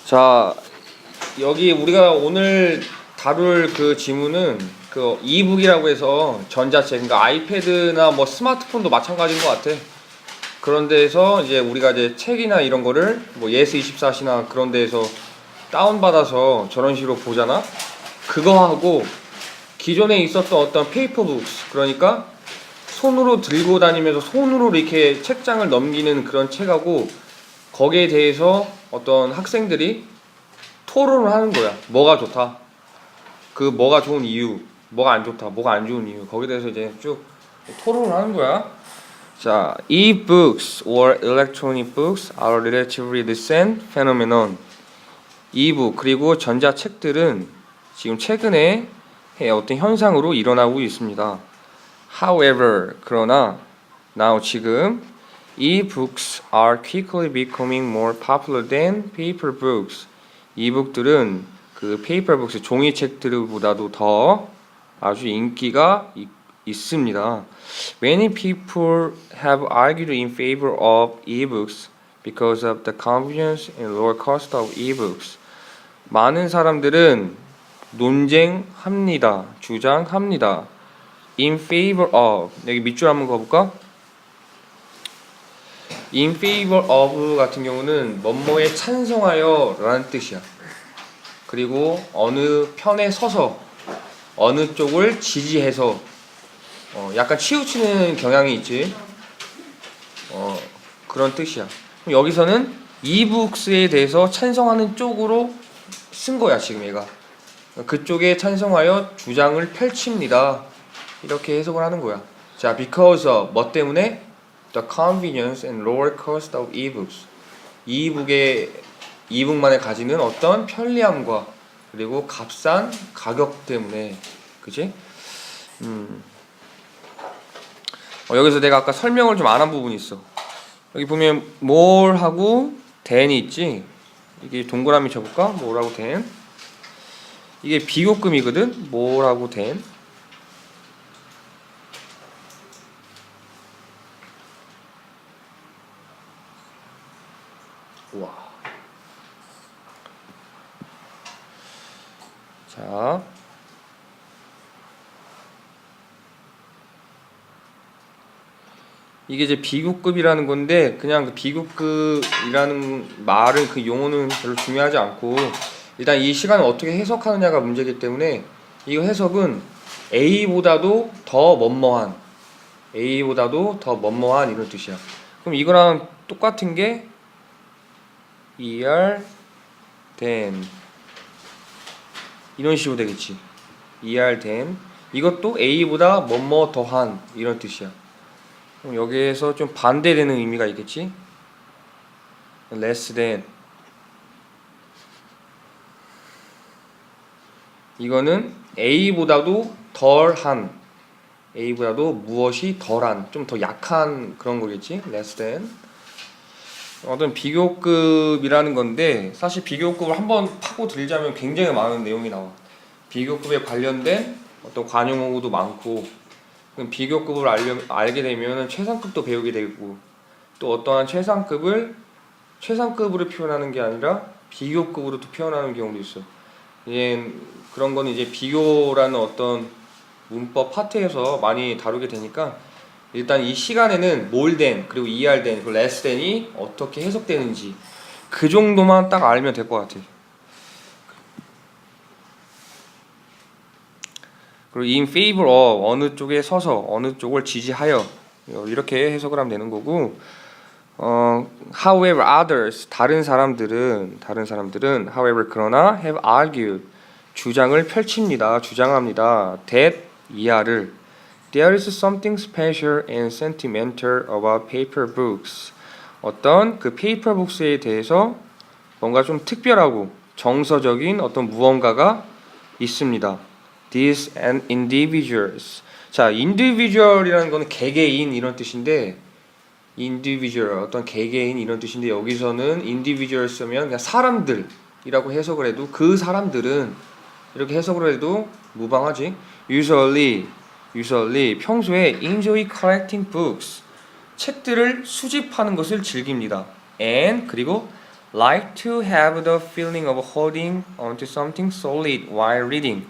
자, 여기 우리가 오늘 다룰 그 지문은 그 이북이라고 해서 전자책, 그러니까 아이패드나 뭐 스마트폰도 마찬가지인 것 같아. 그런 데에서 이제 우리가 이제 책이나 이런 거를 뭐 예스24시나 그런 데에서 다운받아서 저런 식으로 보잖아? 그거하고 기존에 있었던 어떤 페이퍼북스, 그러니까 손으로 들고 다니면서 손으로 이렇게 책장을 넘기는 그런 책하고 거기에 대해서 어떤 학생들이 토론을 하는 거야. 뭐가 좋다, 그 뭐가 좋은 이유, 뭐가 안 좋다, 뭐가 안 좋은 이유, 거기에 대해서 이제 쭉 토론을 하는 거야. 자, e-books or electronic books are relatively recent phenomenon. e-book 그리고 전자책들은 지금 최근에 어떤 현상으로 일어나고 있습니다. However, 그러나 now 지금 e-books are quickly becoming more popular than paper books. 이북들은 그 paper books 종이책들보다도 더 아주 인기가 있습니다. Many people have argued in favor of e-books because of the convenience and lower cost of e-books. 많은 사람들은 논쟁합니다. 주장합니다. In favor of, 여기 밑줄 한번 그어볼까? In favor of 같은 경우는 뭐뭐에 찬성하여 라는 뜻이야. 그리고 어느 편에 서서 어느 쪽을 지지해서 약간 치우치는 경향이 있지. 그런 뜻이야. 그럼 여기서는 이북스에 대해서 찬성하는 쪽으로 쓴 거야 지금 얘가. 그쪽에 찬성하여 주장을 펼칩니다. 이렇게 해석을 하는 거야. 자, because of 뭐 때문에? The convenience and lower cost of ebooks. 이북만에 가지는 어떤 편리함과 그리고 값싼 가격 때문에, 그지? 여기서 내가 아까 설명을 좀 안 한 부분이 있어. 여기 보면 more 하고 than이 있지. 이게 동그라미 쳐볼까? more하고 than. 이게 비교급이거든. more하고 than. 와. 자. 이게 이제 비교급이라는 건데, 그냥 그 비교급이라는 말은 그 용어는 별로 중요하지 않고, 일단 이 시간을 어떻게 해석하느냐가 문제이기 때문에 이 해석은 A보다도 더 뭐뭐한, A보다도 더 뭐뭐한 이런 뜻이야. 그럼 이거랑 똑같은 게 ER than 이런 식으로 되겠지. ER than 이것도 A보다 뭐뭐 더한 이런 뜻이야. 그럼 여기에서 좀 반대되는 의미가 있겠지. less than 이거는 A보다도 덜한, A보다도 무엇이 덜한, 좀 더 약한 그런 거겠지. less than 어떤 비교급이라는 건데, 사실 비교급을 한번 파고 들자면 굉장히 많은 내용이 나와. 비교급에 관련된 어떤 관용어도 많고, 그럼 비교급을 알게 되면 최상급도 배우게 되고, 또 어떠한 최상급을 최상급으로 표현하는 게 아니라 비교급으로 또 표현하는 경우도 있어. 그런 거는 이제 비교라는 어떤 문법 파트에서 많이 다루게 되니까, 일단 이 시간에는 more than 그리고 ER than 그리고 less than이 어떻게 해석되는지 그 정도만 딱 알면 될 것 같아. 그리고 in favor of 어느 쪽에 서서 어느 쪽을 지지하여 이렇게 해석을 하면 되는 거고, however others 다른 사람들은 however 그러나 have argued 주장을 펼칩니다. 주장합니다. that 이하를 there is something special and sentimental about paper books. 어떤 그 paper books에 대해서 뭔가 좀 특별하고 정서적인 어떤 무언가가 있습니다. These individuals. 자, individual이라는 거는 개개인 이런 뜻인데, individual 어떤 개개인 이런 뜻인데, 여기서는 individual 쓰면 그냥 사람들이라고 해석을 해도, 그 사람들은 이렇게 해석을 해도 무방하지. usually 평소에 enjoy collecting books 책들을 수집하는 것을 즐깁니다. and 그리고 like to have the feeling of holding onto something solid while reading.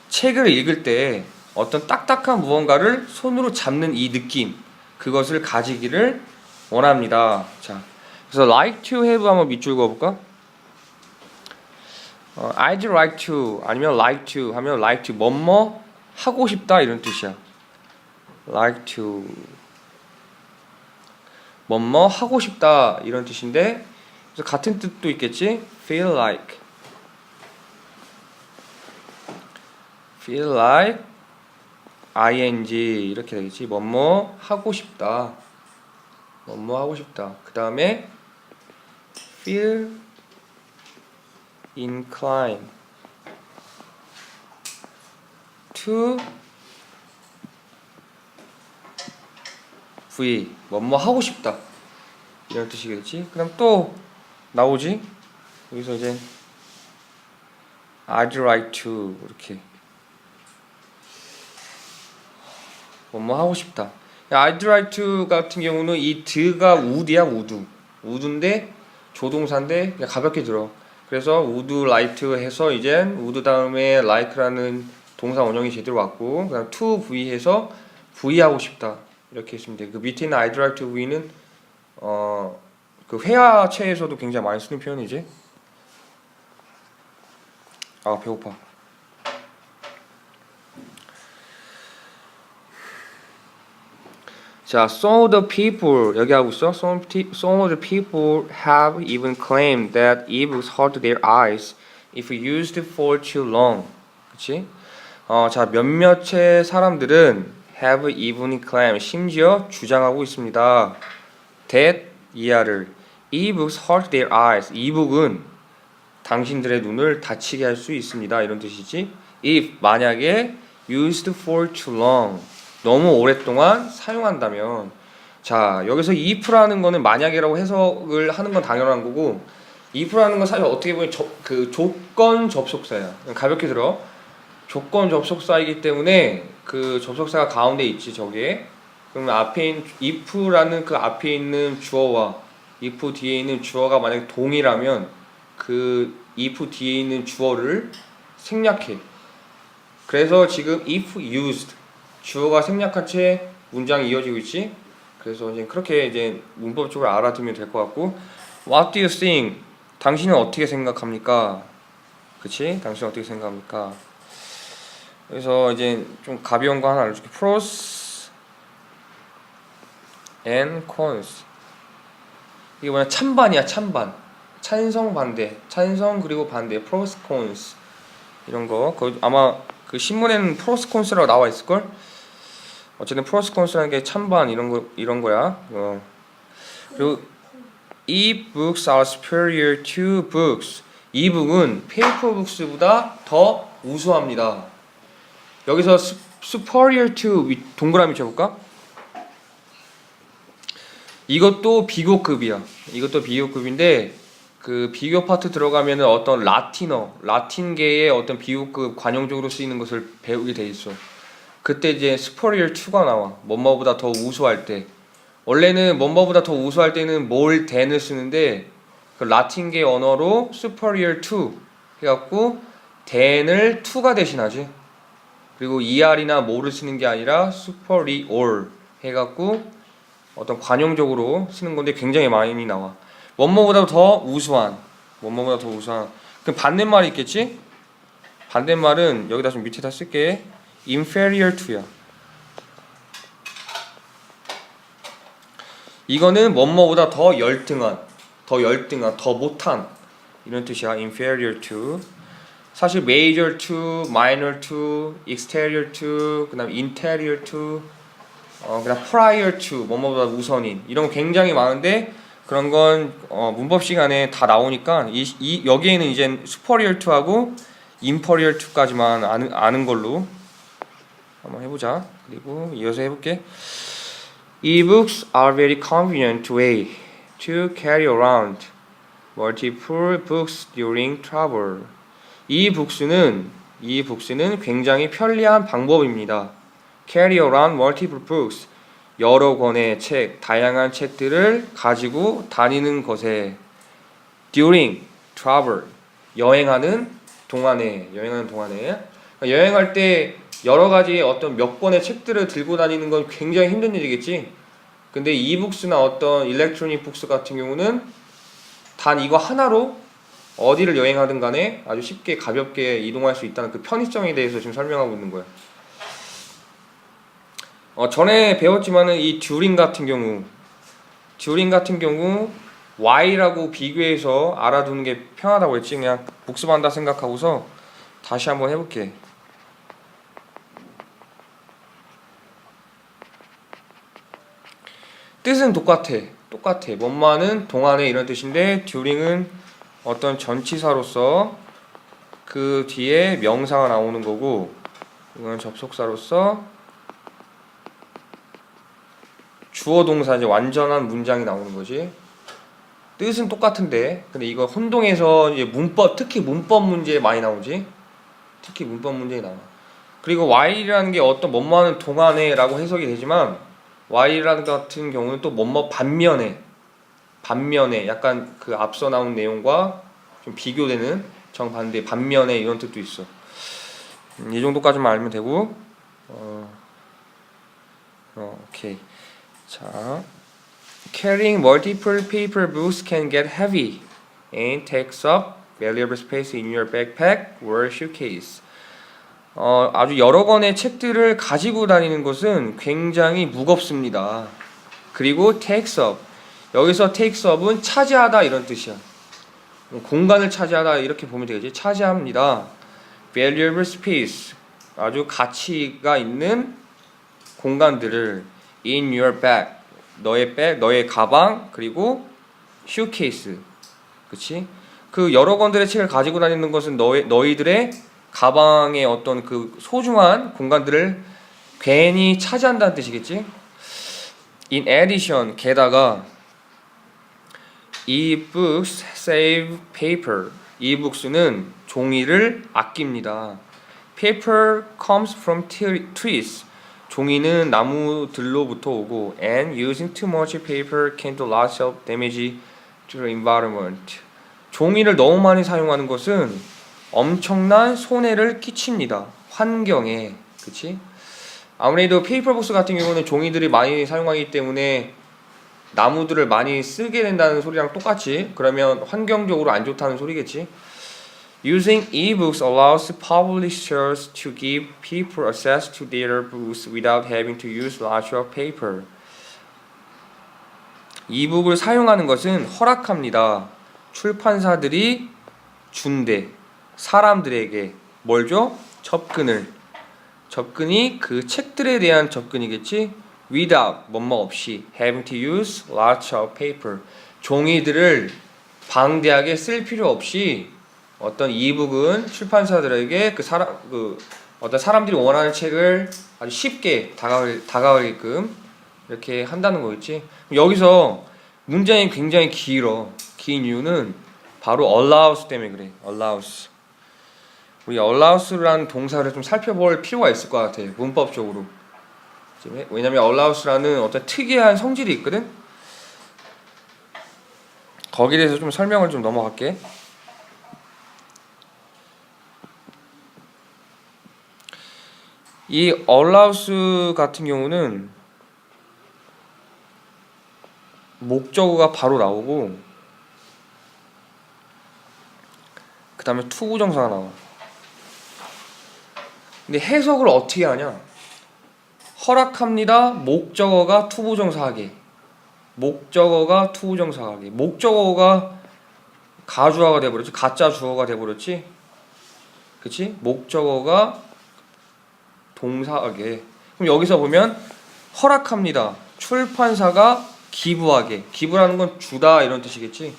책을 읽을 때 어떤 딱딱한 무언가를 손으로 잡는 이 느낌, 그것을 가지기를 원합니다. 자, 그래서 like to have 한번 밑줄 그어볼까? I'd like to 아니면 like to 하면 like to 뭐뭐 하고 싶다 이런 뜻이야. like to 뭐뭐 하고 싶다 이런 뜻인데, 그래서 같은 뜻도 있겠지? feel like ing 이렇게 되겠지. 뭐뭐 하고 싶다. 뭐뭐 하고 싶다. 그 다음에 feel inclined to v 뭐뭐 하고 싶다 이런 뜻이겠지. 그럼 또 나오지. 여기서 이제 I'd like to 이렇게 뭐뭐 하고 싶다. I'd like to 같은 경우는 이 드가 would이야. would인데 조동사인데 그냥 가볍게 들어. 그래서 would like to 해서 이제 would 다음에 like라는 동사 원형이 제대로 왔고, 그다음 to v 해서 v 하고 싶다 이렇게 했으면 돼. 그 밑에 있는 I'd like to v는 그 회화체에서도 굉장히 많이 쓰는 표현이지. 아 배고파. 자, some of the people 여기 하고 있어. Some of the people have even claimed that ebooks hurt their eyes if used for too long. 그렇지? 자, 몇몇의 사람들은 have even claimed 심지어 주장하고 있습니다. that 이하를 ebooks hurt their eyes. 이북은 당신들의 눈을 다치게 할 수 있습니다. 이런 뜻이지. if 만약에 used for too long. 너무 오랫동안 사용한다면. 자, 여기서 if라는 거는 만약이라고 해석을 하는 건 당연한 거고, if라는 건 사실 어떻게 보면 그 조건 접속사야. 가볍게 들어. 조건 접속사이기 때문에 그 접속사가 가운데 있지 저게. 그러면 앞에 있는 if라는 그 앞에 있는 주어와 if 뒤에 있는 주어가 만약에 동일하면 그 if 뒤에 있는 주어를 생략해. 그래서 지금 if used 주어가 생략한 채 문장이 이어지고 있지. 그래서 이제 그렇게 이제 문법적으로 알아두면 될 것 같고, What do you think? 당신은 어떻게 생각합니까? 그치? 당신은 어떻게 생각합니까? 그래서 이제 좀 가벼운 거 하나 알려줄게. Pros and cons. 이게 뭐냐? 찬반이야. 찬반. 찬성 반대. 찬성 그리고 반대. Pros cons 이런 거. 아마 그 신문에는 Pros cons라고 나와 있을 걸. 어쨌든 프로스 콘스라는 게 찬반 이런 거야. 그리고 e-books are superior to books. e-book은 페이퍼 북스보다 더 우수합니다. 여기서 superior to 동그라미 쳐볼까? 이것도 비교급이야. 이것도 비교급인데 그 비교 파트 들어가면은 어떤 라틴계의 어떤 비교급 관용적으로 쓰이는 것을 배우게 돼 있어. 그때 이제 superior to가 나와. 뭐뭐보다 더 우수할 때. 원래는 뭐뭐보다 더 우수할 때는 more than을 쓰는데 그 라틴계 언어로 superior to 해갖고 than을 to가 대신하지. 그리고 er이나 more를 쓰는 게 아니라 superior 해갖고 어떤 관용적으로 쓰는 건데 굉장히 많이 나와. 뭐뭐보다 더 우수한. 뭐뭐보다 더 우수한. 그럼 반대말이 있겠지? 반대말은 여기다 좀 밑에다 쓸게. inferior to야. 이거는 뭐뭐보다 더 열등한, 더 못한 이런 뜻이야. inferior to. 사실 major to, minor to, exterior to, 그다음 interior to, 그다음 prior to, 뭐뭐보다 우선인 이런 거 굉장히 많은데 그런 건 문법 시간에 다 나오니까 여기에는 이제 superior to하고 inferior to까지만 아는 걸로 한번 해보자. 그리고 이어서 해볼게. E-books are very convenient way to carry around multiple books during travel. E-books는 굉장히 편리한 방법입니다. Carry around multiple books. 여러 권의 책, 다양한 책들을 가지고 다니는 것에. during travel 여행하는 동안에 여행할 때 여러 가지 어떤 몇 권의 책들을 들고 다니는 건 굉장히 힘든 일이겠지. 근데 이북스나 어떤 일렉트로닉 북스 같은 경우는 단 이거 하나로 어디를 여행하든 간에 아주 쉽게 가볍게 이동할 수 있다는 그 편의성에 대해서 지금 설명하고 있는 거야. 전에 배웠지만은 이 듀링 같은 경우 Y라고 비교해서 알아두는 게 편하다고 했지. 그냥 복습한다 생각하고서 다시 한번 해볼게. 뜻은 똑같아. 뭐뭐하는 동안에 이런 뜻인데 during은 어떤 전치사로서 그 뒤에 명사가 나오는 거고, 이건 접속사로서 주어 동사 이제 완전한 문장이 나오는 거지. 뜻은 똑같은데 근데 이거 혼동해서 이제 문법, 특히 문법 문제에 많이 나오지. 특히 문법 문제에 나와. 그리고 while이라는 게 어떤 뭐뭐하는 동안에라고 해석이 되지만 while이라는 같은 경우는 또 뭐뭐 반면에 약간 그 앞서 나온 내용과 좀 비교되는 정반대 반면에 이런 뜻도 있어. 이 정도까지만 알면 되고. 오케이. 자, carrying multiple paper books can get heavy and takes up valuable space in your backpack or suitcase. 아주 여러 권의 책들을 가지고 다니는 것은 굉장히 무겁습니다. 그리고 takes up, 여기서 takes up은 차지하다 이런 뜻이야. 공간을 차지하다 이렇게 보면 되겠지. 차지합니다. valuable space, 아주 가치가 있는 공간들을 in your bag, 너의 백, 너의 가방, 그리고 suitcase, 그치? 그 여러 권들의 책을 가지고 다니는 것은 너희들의 가방의 어떤 그 소중한 공간들을 괜히 차지한다는 뜻이겠지? In addition, 게다가 e-books save paper, e-books는 종이를 아낍니다. Paper comes from trees, 종이는 나무들로부터 오고, and using too much paper can do lots of damage to the environment. 종이를 너무 많이 사용하는 것은 엄청난 손해를 끼칩니다. 환경에. 그치? 아무래도 페이퍼북스 같은 경우는 종이들이 많이 사용하기 때문에 나무들을 많이 쓰게 된다는 소리랑 똑같이, 그러면 환경적으로 안 좋다는 소리겠지. Using e-books allows publishers to give people access to their books without having to use lots of paper. 이북을 사용하는 것은 허락합니다. 출판사들이 준대. 사람들에게 뭘 줘? 접근이 그 책들에 대한 접근이겠지. Without, 뭐뭐 없이, having to use lots of paper. 종이들을 방대하게 쓸 필요 없이 어떤 이북은 출판사들에게 어떤 사람들이 원하는 책을 아주 쉽게 다가가게끔 이렇게 한다는 거겠지. 여기서 문장이 굉장히 길어. 긴 이유는 바로 allows 때문에 그래. allows. 우리 allows라는 동사를 좀 살펴볼 필요가 있을 것 같아. 문법적으로. 왜냐면 allows라는 어떤 특이한 성질이 있거든. 거기에 대해서 좀 설명을 좀 넘어갈게. 이 allows 같은 경우는 목적어가 바로 나오고 그 다음에 투부정사가 나와. 근데 해석을 어떻게 하냐? 허락합니다. 목적어가 투부정사하게. 목적어가 가주어가 돼버렸지. 가짜 주어가 돼버렸지. 그치? 목적어가 동사하게. 그럼 여기서 보면 허락합니다. 출판사가 기부하게. 기부라는 건 주다 이런 뜻이겠지.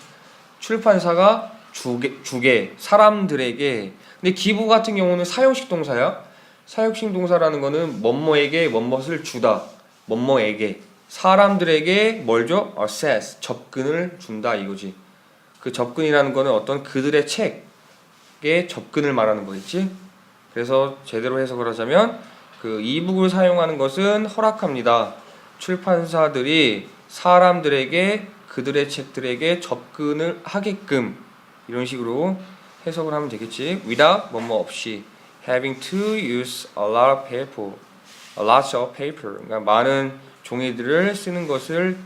출판사가 주게 사람들에게. 근데 기부 같은 경우는 사용식 동사야. 사용식 동사라는 거는 뭐뭐에게 뭐뭇을 주다. 뭐뭐에게 사람들에게 뭘 줘? access, 접근을 준다 이거지. 그 접근이라는 거는 어떤 그들의 책에 접근을 말하는 거겠지. 그래서 제대로 해석을 하자면 그 이북을 사용하는 것은 허락합니다. 출판사들이 사람들에게 그들의 책들에게 접근을 하게끔 이런 식으로 해석을 하면 되겠지. without 뭐뭐 없이 having to use a lot of paper, a lot of paper. 그러니까 많은 종이들을 쓰는 것을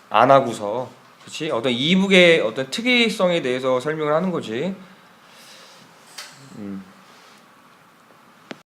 안 하고서, 그렇지? 어떤 이북의 어떤 특이성에 대해서 설명을 하는 거지.